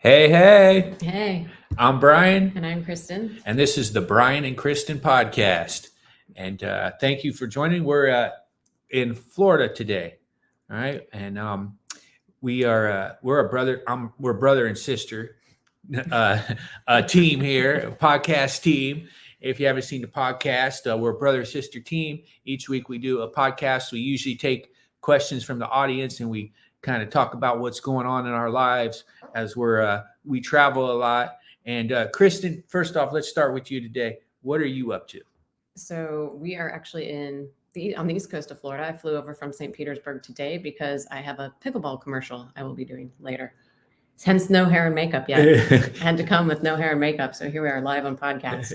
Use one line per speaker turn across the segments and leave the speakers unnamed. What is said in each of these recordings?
Hey, hey,
Hey,
I'm Brian,
and I'm Kristen.
and this is the Brian and Kristen podcast. And thank you for joining. We're in Florida today, all right? And we're a brother. We're brother and sister team here, a podcast team. If you haven't seen the podcast, we're a brother sister team. Each week we do a podcast. We usually take questions from the audience and we kind of talk about what's going on in our lives as we travel a lot. And Kristen, first off, let's start with you today. What are you up to?
So we are actually on the east coast of Florida. I flew over from St. Petersburg today because I have a pickleball commercial I will be doing later. Hence, no hair and makeup yet. I had to come with no hair and makeup, so here we are live on podcast.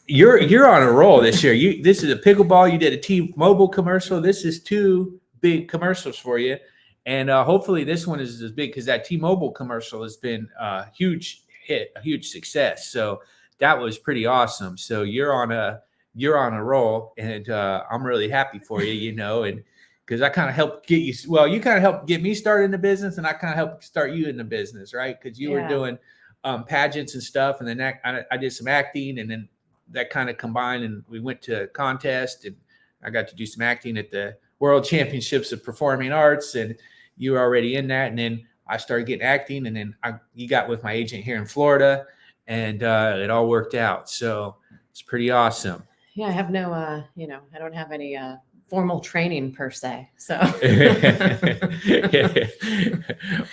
You're on a roll this year. This is a pickleball. You did a T-Mobile commercial. This is two big commercials for you, and hopefully this one is as big because that T-Mobile commercial has been a huge hit, a huge success. So that was pretty awesome. So you're on a roll, and I'm really happy for you. And because I kind of helped get you. Well, you kind of helped get me started in the business, and I kind of helped start you in the business, right? Because you were doing pageants and stuff, and then I did some acting, and then that kind of combined, and we went to a contest, and I got to do some acting at the World Championships of Performing Arts, and you were already in that, and then I started getting acting, and then you got with my agent here in Florida, and it all worked out. So it's pretty awesome.
Yeah, I have no, I don't have any formal training per se. So,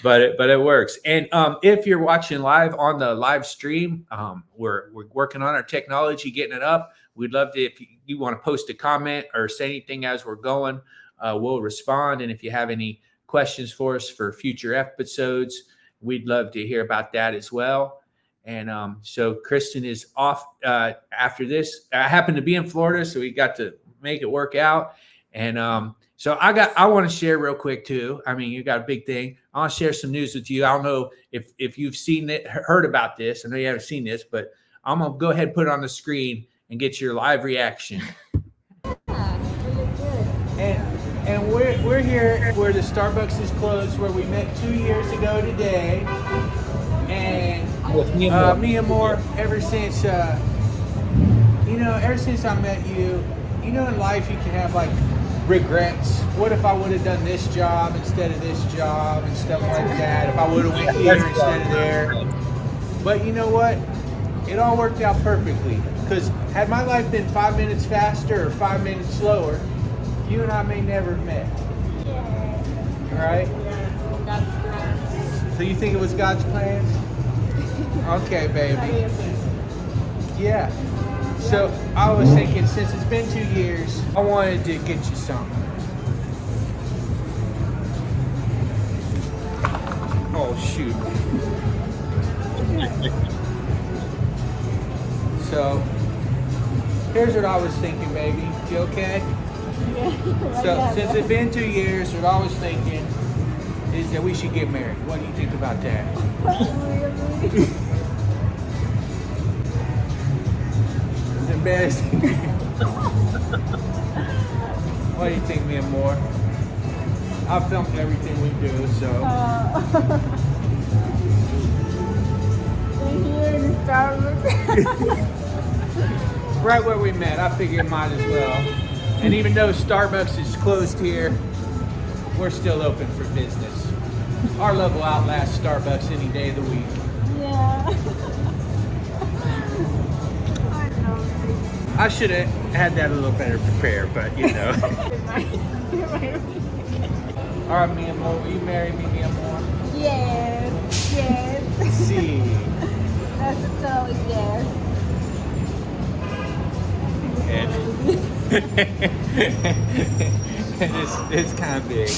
but it works. And if you're watching live on the live stream, we're working on our technology, getting it up. We'd love to, if you want to post a comment or say anything as we're going, we'll respond. And if you have any questions for us for future episodes, we'd love to hear about that as well. And so Kristen is off after this. I happen to be in Florida, so we got to make it work out. And so I want to share real quick too. I mean, you got a big thing. I want to share some news with you. I don't know if you've seen it, heard about this. I know you haven't seen this, but I'm gonna go ahead and put it on the screen and get your live reaction. And we're here where the Starbucks is closed, where we met 2 years ago today. And me and more, ever since I met you, in life you can have like regrets. What if I would have done this job instead of this job and stuff like that? If I would have went here instead of there. But you know what? It all worked out perfectly. Because had my life been 5 minutes faster or 5 minutes slower, you and I may never have met. Yeah. Right?
Yeah, God's plan.
So you think it was God's plan? Okay, baby. Yeah. So I was thinking, since it's been 2 years, I wanted to get you something. Oh, shoot. So here's what I was thinking, baby. You okay?
Yeah.
So since it's been 2 years, what I was thinking is that we should get married. What do you think about that?
Really?
It's embarrassing. What do you think, me and more? I filmed everything we do, so.
We're here in Starbucks.
Right where we met, I figured might as well. And even though Starbucks is closed here, we're still open for business. Our love will outlast Starbucks any day of the week.
Yeah. I know.
I should have had that a little better prepared, but All right, mi amor, will you marry me, mi amor?
Yes. Yes.
See.
That's a totally yes.
It's kind of big.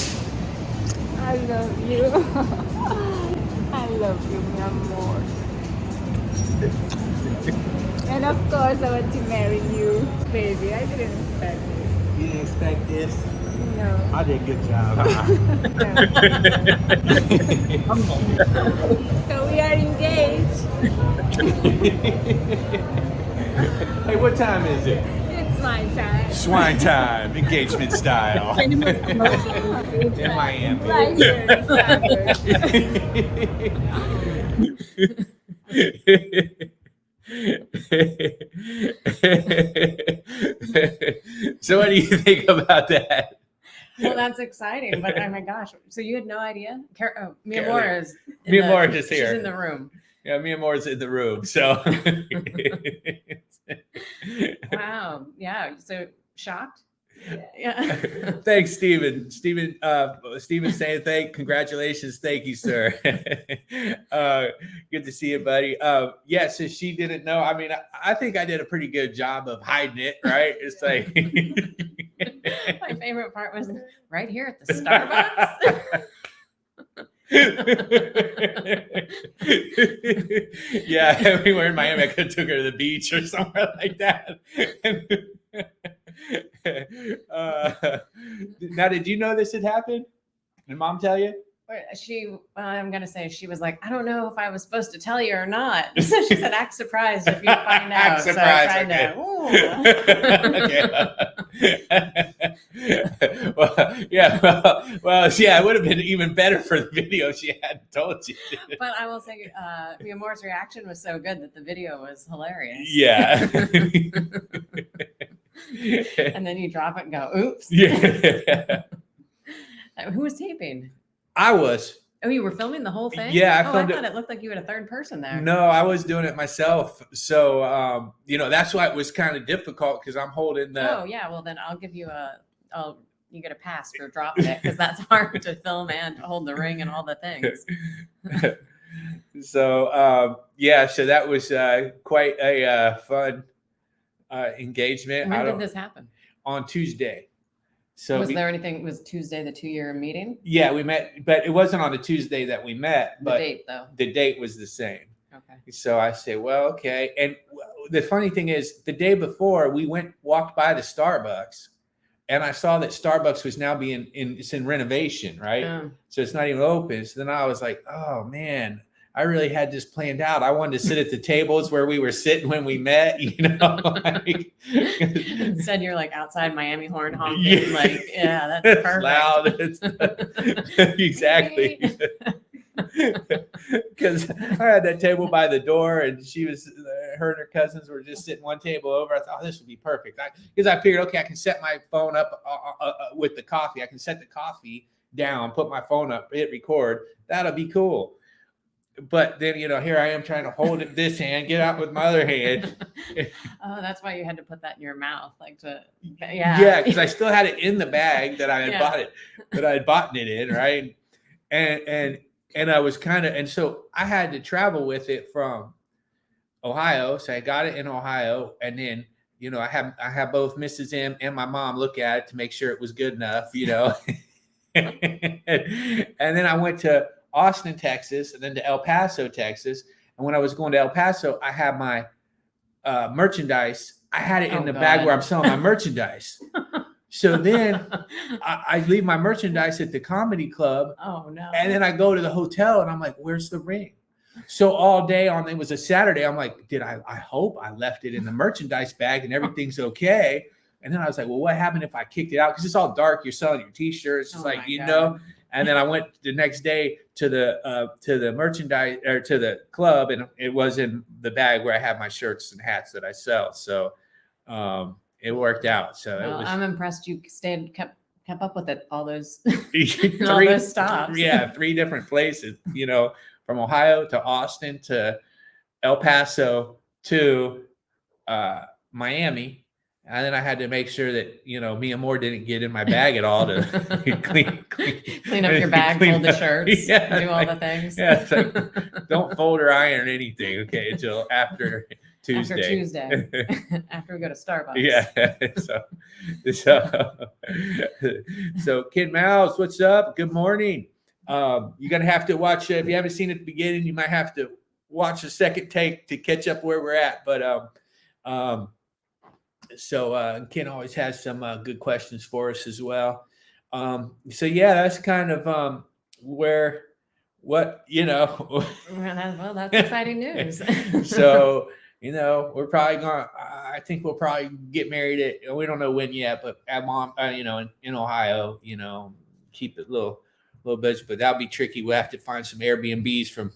I love you. I love you, mi amor. And of course, I want to marry you, baby. I didn't expect this.
You didn't expect this?
No.
I did a good job.
So we are engaged.
Hey, what time is it?
It's my time.
Swine time, engagement style. In Miami.
Right here in Starbucks.
So what do you think about that?
Well, that's exciting, but oh my gosh! So you had no idea? Mia
Carolyn.
Moore is.
Mia Moore is
She's
here.
in the room.
Yeah, Mia Moore's in the room. So
Wow. Yeah. So shocked. Yeah.
thanks, Stephen. Stephen's saying congratulations. Thank you, sir. Good to see you, buddy. Yeah, so she didn't know. I mean, I think I did a pretty good job of hiding it, right? It's like
My favorite part was right here at the Starbucks.
Yeah, we were in Miami. I could have took her to the beach or somewhere like that. Now, did you know this had happened? Did Mom tell you?
I'm gonna say she was like, I don't know if I was supposed to tell you or not. So she said, act surprised if you find out.
Act surprised.
So
Okay. Well, yeah, it would have been even better for the video if she hadn't told you.
But I will say, Mia Moore's reaction was so good that the video was hilarious.
Yeah.
And then you drop it and go, oops.
Yeah.
Who was taping?
I was.
Oh, you were filming the whole thing?
Yeah, I
I
filmed
thought it looked like you had a third person there.
No, I was doing it myself. So, that's why it was kind of difficult because I'm holding the.
Oh, yeah. Well, then I'll give you you get a pass for dropping it because that's hard to film and hold the ring and all the things.
So, so that was quite a fun engagement.
When did this happen?
On Tuesday. So
was there anything? Was Tuesday the 2-year meeting?
Yeah, we met, but it wasn't on a Tuesday that we met. But
the date, though.
The date was the same.
Okay.
So I say, well, okay. And the funny thing is, the day before we walked by the Starbucks, and I saw that Starbucks was now it's in renovation, right? So it's not even open. So then I was like, oh man, I really had this planned out. I wanted to sit at the tables where we were sitting when we met, like,
instead you're like outside Miami horn honking.
Yeah.
Like, yeah, that's perfect.
Loud. Exactly. Because I had that table by the door, and her and her cousins were just sitting one table over. I thought, oh, this would be perfect. Because I figured, okay, I can set my phone up with the coffee. I can set the coffee down, put my phone up, hit record. That'll be cool. But then, here I am trying to hold it this hand, get out with my other hand.
Oh, that's why you had to put that in your mouth, yeah.
Yeah, because I still had it in the bag that I had bought it in, right? And I was and so I had to travel with it from Ohio. So I got it in Ohio, and then I have both Mrs. M and my mom look at it to make sure it was good enough, and then I went to Austin, Texas, and then to El Paso, Texas. And when I was going to El Paso, I had my merchandise. I had it in the bag where I'm selling my merchandise. So then I leave my merchandise at the comedy club.
Oh no.
And then I go to the hotel and I'm like, where's the ring? So all day it was a Saturday. I'm like, I hope I left it in the merchandise bag and everything's okay. And then I was like, well, what happened if I kicked it out? Because it's all dark. You're selling your t-shirts. It's And then I went the next day to the merchandise or to the club, and it was in the bag where I have my shirts and hats that I sell. So it worked out. So
I'm impressed you kept up with it all those
all
those stops.
Yeah, 3 different places. From Ohio to Austin to El Paso to Miami. And then I had to make sure that, Mia Moore didn't get in my bag at all to
clean up your bag, fold the shirts, do all the things.
Yeah, it's like, don't fold or iron anything, okay, until after Tuesday.
After we go to Starbucks.
Yeah. So Kid Mouse, what's up? Good morning. You're going to have to watch, if you haven't seen it at the beginning, you might have to watch the second take to catch up where we're at. But so Ken always has some good questions for us as well. So yeah, that's kind of well,
that's exciting news.
So we're probably I think we'll probably get married we don't know when yet, but at mom in Ohio, keep it a little bit, but that'll be tricky. We'll have to find some Airbnbs from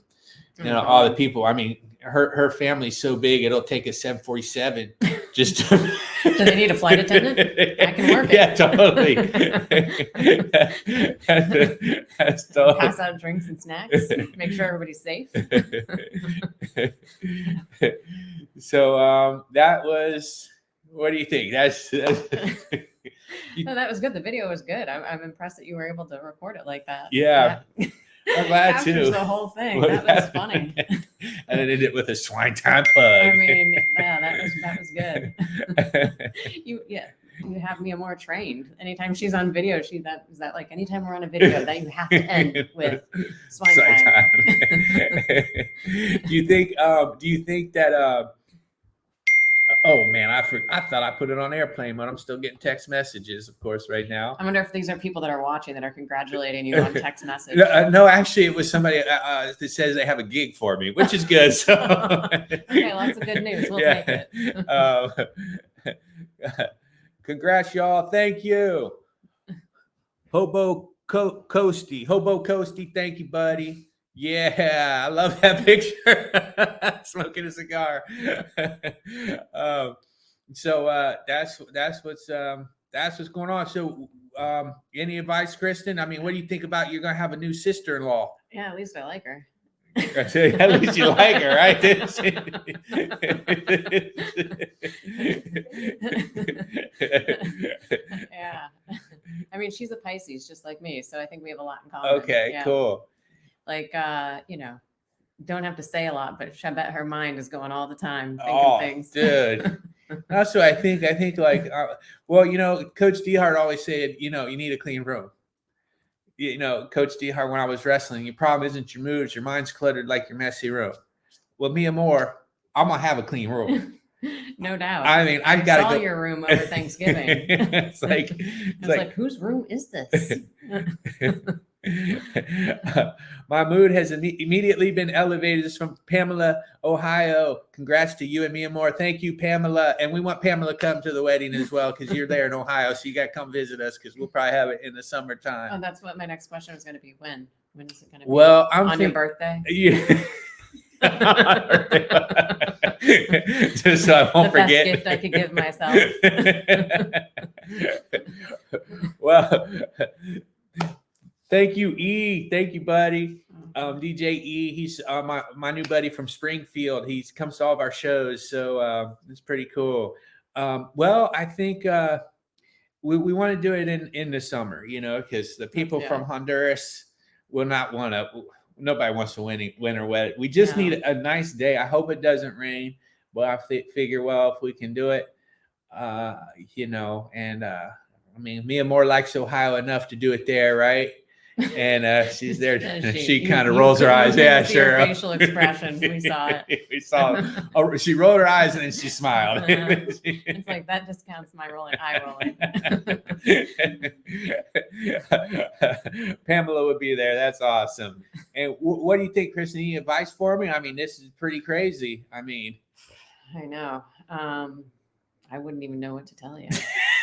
You know, all the people. I mean, her family's so big, it'll take a 747 just to.
Do they need a flight attendant? I can work it.
Yeah, totally. That's totally.
Pass out drinks and snacks. Make sure everybody's safe.
So that was. What do you think? That's
No, that was good. The video was good. I'm impressed that you were able to record it like that.
Yeah. I'm glad
Captures
too.
the whole thing. That was funny.
And then ended it with a swine time plug.
I mean, yeah, that was good. You have Mia more trained. Anytime she's on video, is that like anytime we're on a video that you have to end with swine time.
Do you think that oh man, I thought I put it on airplane mode. I'm still getting text messages, of course, right now.
I wonder if these are people that are watching that are congratulating you on text message.
No, actually, it was somebody that says they have a gig for me, which is good. So.
Okay, lots of good news. We'll take it.
Congrats, y'all. Thank you. Hobo Coasty. Thank you, buddy. Yeah, I love that picture. Smoking a cigar. So that's what's going on. So any advice, Kristen? I mean, what do you think about you're gonna have a new sister-in-law?
Yeah, at least I like her.
At least you like her, right?
Yeah. I mean, she's a Pisces just like me, so I think we have a lot in common.
Okay,
yeah.
cool.
Like, don't have to say a lot, but I bet her mind is going all the time thinking
Oh,
things.
dude. That's what I think. I think like, well, Coach Dehart always said, you need a clean room. Coach Dehart, when I was wrestling, your problem isn't your moves. Your mind's cluttered like your messy room. Well, Mia Moore, I'm going to have a clean room.
No doubt.
I mean, I got to
saw
go.
your room over Thanksgiving.
It's like,
I was like, whose room is this?
My mood has immediately been elevated. This is from Pamela, Ohio. Congrats to you and Mia Moore. Thank you, Pamela. And we want Pamela to come to the wedding as well because you're there in Ohio. So you got to come visit us because we'll probably have it in the summertime.
Oh, that's what my next question was going to be. When is it going to be?
Well,
on your birthday?
Yeah. Just so I won't
the
forget.
Best gift I could give myself.
Well, thank you, E. Thank you, buddy. DJ E. He's my new buddy from Springfield. He comes to all of our shows, so it's pretty cool. Well, I think we want to do it in the summer, because the people from Honduras will not want to. Nobody wants to winter wedding. We just need a nice day. I hope it doesn't rain. But I figure, well, if we can do it, and I mean, Mia Moore likes Ohio enough to do it there, right? And she's there. She kind of rolls her eyes. Yeah, sure.
Her facial expression. We saw it.
We saw it. Oh, she rolled her eyes and then she smiled.
It's like that discounts my eye rolling.
Pamela would be there. That's awesome. And what do you think, Kristen? Any advice for me? I mean, this is pretty crazy. I mean,
I know. I wouldn't even know what to tell you.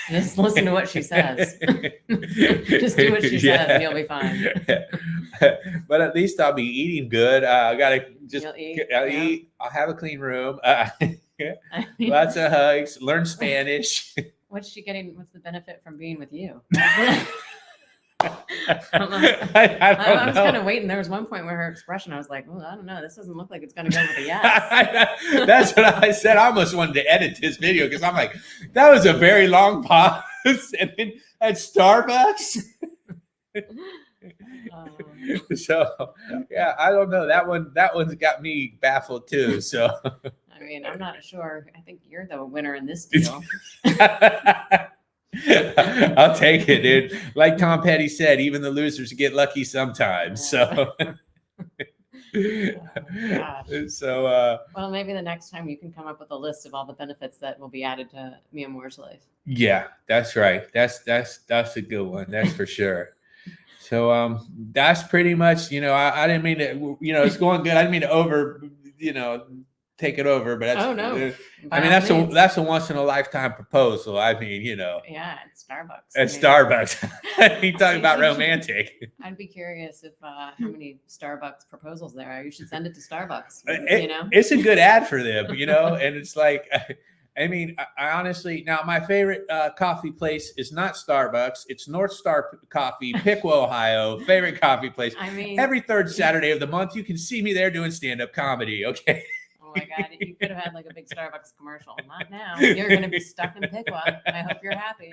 Just listen to what she says. Just do what she says and you'll be fine.
But at least I'll be eating good. I gotta just I'll eat. I'll have a clean room. Lots of hugs. Learn Spanish.
What's she getting? What's the benefit from being with you?
I don't know. I
was kind of waiting. There was one point where her expression, I was like, well, I don't know. This doesn't look like it's going to go with a yes.
That's what I said. I almost wanted to edit this video because I'm like, that was a very long pause. And then at Starbucks. So, yeah, I don't know. That one's got me baffled too. So,
I mean, I'm not sure. I think you're the winner in this deal.
I'll take it, dude. Like Tom Petty said, even the losers get lucky sometimes. So,
well, maybe the next time you can come up with a list of all the benefits that will be added to Mia Moore's life.
Yeah, that's right. That's a good one. That's for sure. So, that's pretty much. I didn't mean to. It's going good. I didn't mean to take it over, but that's
Oh, no. By
I mean,
all
that's
means.
a once in a lifetime proposal. I mean,
Yeah, at Starbucks.
at Starbucks. You talking about romantic?
I'd be curious if how many Starbucks proposals there are. You should send it to Starbucks.
It's a good ad for them, and it's like, I mean, I honestly, now my favorite coffee place is not Starbucks. It's North Star Coffee, Piqua, Ohio. Favorite coffee place.
I mean,
Every third Saturday of the month, you can see me there doing stand-up comedy. Okay.
oh my God, you could have had like a big Starbucks commercial. Not now. You're going to be stuck in Piqua. I hope you're happy.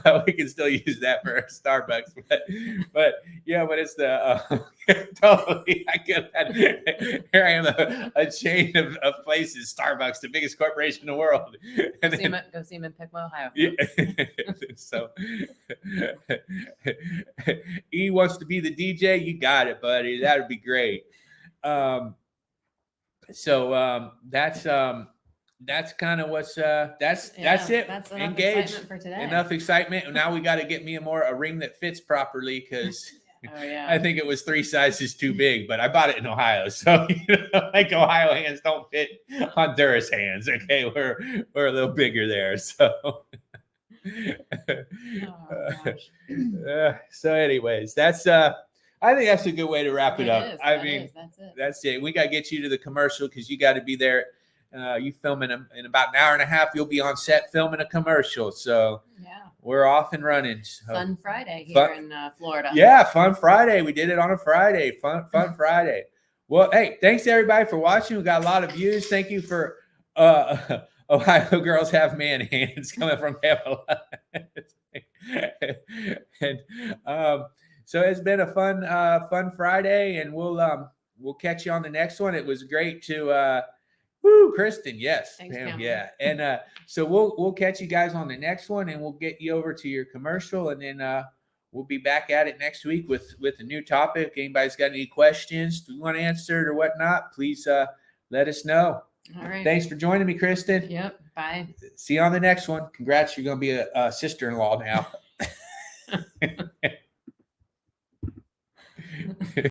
Well, we can still use that for Starbucks, but yeah, but it's the totally. I could have here I am, a chain of places, Starbucks, the biggest corporation in the world. And
Go see him in Piqua, Ohio.
yeah. So E wants to be the DJ. You got it, buddy. That would be great. That's kind of what's that's it.
That's enough
Engaged.
excitement for today.
Enough excitement. Now we got to get me a ring that fits properly because
Oh yeah.
I think it was 3 sizes too big, but I bought it in Ohio, so like Ohio hands don't fit Honduras hands. Okay, we're a little bigger there, so.
Oh, gosh.
So, anyways, that's I think that's a good way to wrap it up.
Is,
I
that
mean,
is, that's it.
that's it. We got to get you to the commercial because you got to be there. You filming in about an hour and a half. You'll be on set filming a commercial. So
Yeah.
we're off and running. So.
Fun Friday here in Florida.
Yeah, Fun Friday. We did it on a Friday. Fun Friday. Well, hey, thanks everybody for watching. We got a lot of views. Thank you for Ohio girls have man hands coming from Pamela. And so it's been a fun Friday, and we'll catch you on the next one. It was great to Kristen, yes.
Thanks,
Pam,
Pam.
yeah. And so we'll catch you guys on the next one, and we'll get you over to your commercial, and then we'll be back at it next week with a new topic. Anybody's got any questions you want answered or whatnot, please let us know.
All right.
Thanks for joining me, Kristen.
Yep. Bye.
See you on the next one. Congrats, you're going to be a sister-in-law now.